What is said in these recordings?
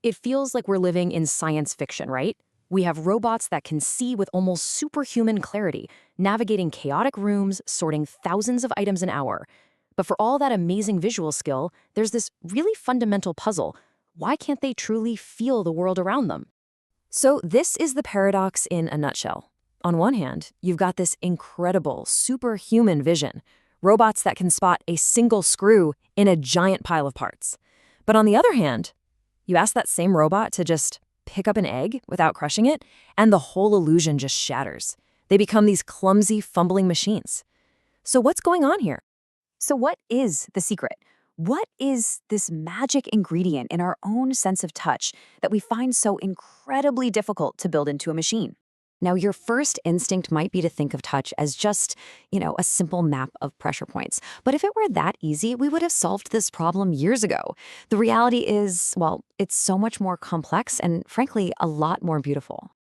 It feels like we're living in science fiction, right? We have robots that can see with almost superhuman clarity, navigating chaotic rooms, sorting thousands of items an hour. But for all that amazing visual skill, there's this really fundamental puzzle. Why can't they truly feel the world around them? So this is the paradox in a nutshell. On one hand, you've got this incredible, superhuman vision, robots that can spot a single screw in a giant pile of parts. But on the other hand, you ask that same robot to just pick up an egg without crushing it, and the whole illusion just shatters. They become these clumsy, fumbling machines. So what's going on here? So what is the secret? What is this magic ingredient in our own sense of touch that we find so incredibly difficult to build into a machine? Now, your first instinct might be to think of touch as just, a simple map of pressure points. But if it were that easy, we would have solved this problem years ago. The reality is, well, it's so much more complex and, frankly, a lot more beautiful.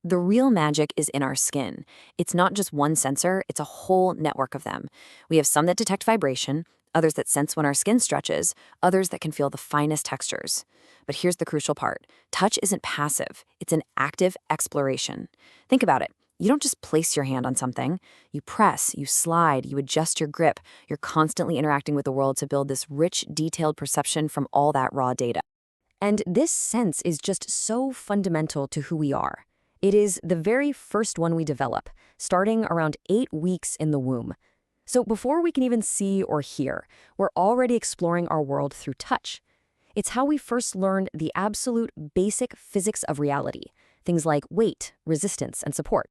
The real magic is in our skin. It's not just one sensor, it's a whole network of them. We have some that detect vibration, others that sense when our skin stretches, others that can feel the finest textures. But here's the crucial part. Touch isn't passive, it's an active exploration. Think about it. You don't just place your hand on something. You press, you slide, you adjust your grip. You're constantly interacting with the world to build this rich, detailed perception from all that raw data. And this sense is just so fundamental to who we are. It is the very first one we develop, starting around 8 weeks in the womb. So before we can even see or hear, we're already exploring our world through touch. It's how we first learned the absolute basic physics of reality, things like weight, resistance, and support.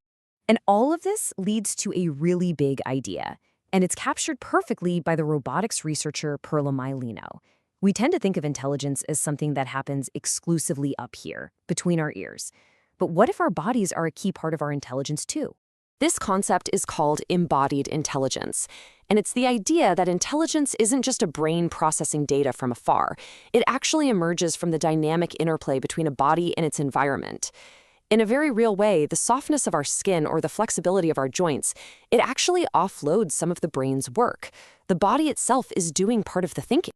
And all of this leads to a really big idea, and it's captured perfectly by the robotics researcher Perla Mylino. We tend to think of intelligence as something that happens exclusively up here, between our ears. But what if our bodies are a key part of our intelligence too? This concept is called embodied intelligence, and it's the idea that intelligence isn't just a brain processing data from afar. It actually emerges from the dynamic interplay between a body and its environment. In a very real way, the softness of our skin or the flexibility of our joints, it actually offloads some of the brain's work. The body itself is doing part of the thinking.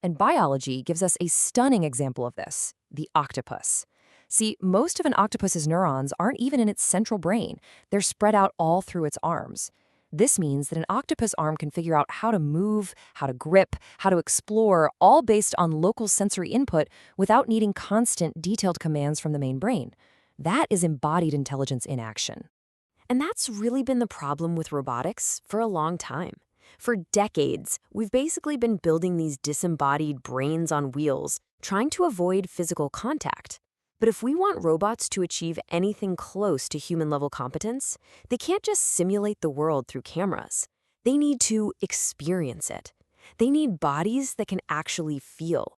And biology gives us a stunning example of this, the octopus. See, most of an octopus's neurons aren't even in its central brain. They're spread out all through its arms. This means that an octopus arm can figure out how to move, how to grip, how to explore, all based on local sensory input without needing constant, detailed commands from the main brain. That is embodied intelligence in action. And that's really been the problem with robotics for a long time. For decades, we've basically been building these disembodied brains on wheels, trying to avoid physical contact. But if we want robots to achieve anything close to human-level competence, they can't just simulate the world through cameras. They need to experience it. They need bodies that can actually feel.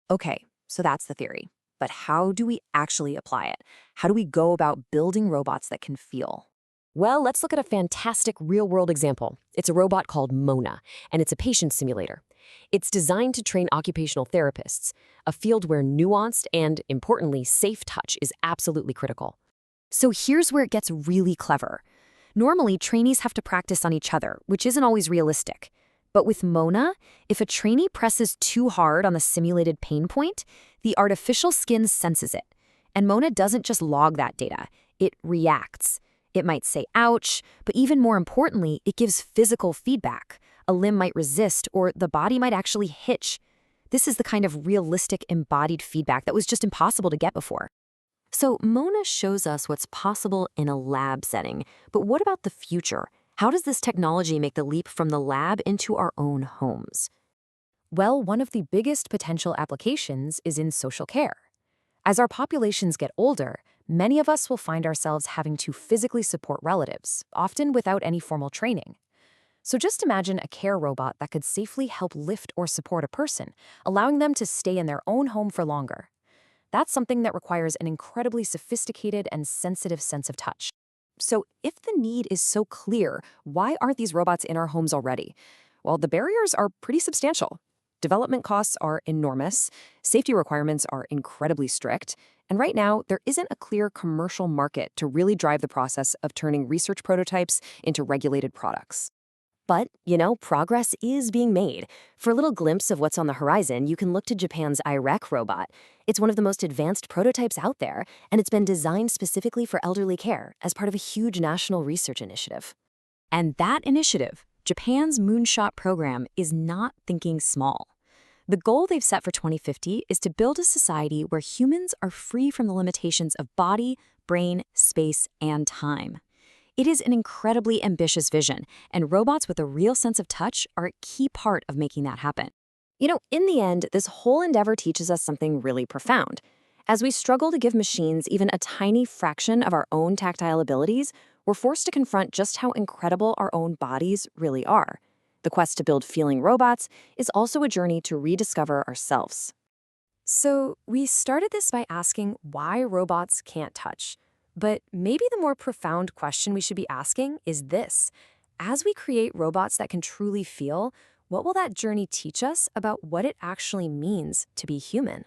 Okay, so that's the theory. But how do we actually apply it? How do we go about building robots that can feel? Well, let's look at a fantastic real-world example. It's a robot called Mona, and it's a patient simulator. It's designed to train occupational therapists, a field where nuanced and, importantly, safe touch is absolutely critical. So here's where it gets really clever. Normally, trainees have to practice on each other, which isn't always realistic. But with Mona, if a trainee presses too hard on the simulated pain point, the artificial skin senses it. And Mona doesn't just log that data, it reacts. It might say, ouch, but even more importantly, it gives physical feedback. A limb might resist, or the body might actually hitch. This is the kind of realistic embodied feedback that was just impossible to get before. So Mona shows us what's possible in a lab setting, but what about the future? How does this technology make the leap from the lab into our own homes? Well, one of the biggest potential applications is in social care. As our populations get older, many of us will find ourselves having to physically support relatives, often without any formal training. So just imagine a care robot that could safely help lift or support a person, allowing them to stay in their own home for longer. That's something that requires an incredibly sophisticated and sensitive sense of touch. So if the need is so clear, why aren't these robots in our homes already? Well, the barriers are pretty substantial. Development costs are enormous, safety requirements are incredibly strict, and right now, there isn't a clear commercial market to really drive the process of turning research prototypes into regulated products. But, progress is being made. For a little glimpse of what's on the horizon, you can look to Japan's IREC robot. It's one of the most advanced prototypes out there, and it's been designed specifically for elderly care as part of a huge national research initiative. And that initiative, Japan's Moonshot program, is not thinking small. The goal they've set for 2050 is to build a society where humans are free from the limitations of body, brain, space, and time. It is an incredibly ambitious vision, and robots with a real sense of touch are a key part of making that happen. In the end, this whole endeavor teaches us something really profound. As we struggle to give machines even a tiny fraction of our own tactile abilities, we're forced to confront just how incredible our own bodies really are. The quest to build feeling robots is also a journey to rediscover ourselves. So, we started this by asking why robots can't touch. But maybe the more profound question we should be asking is this. As we create robots that can truly feel, what will that journey teach us about what it actually means to be human?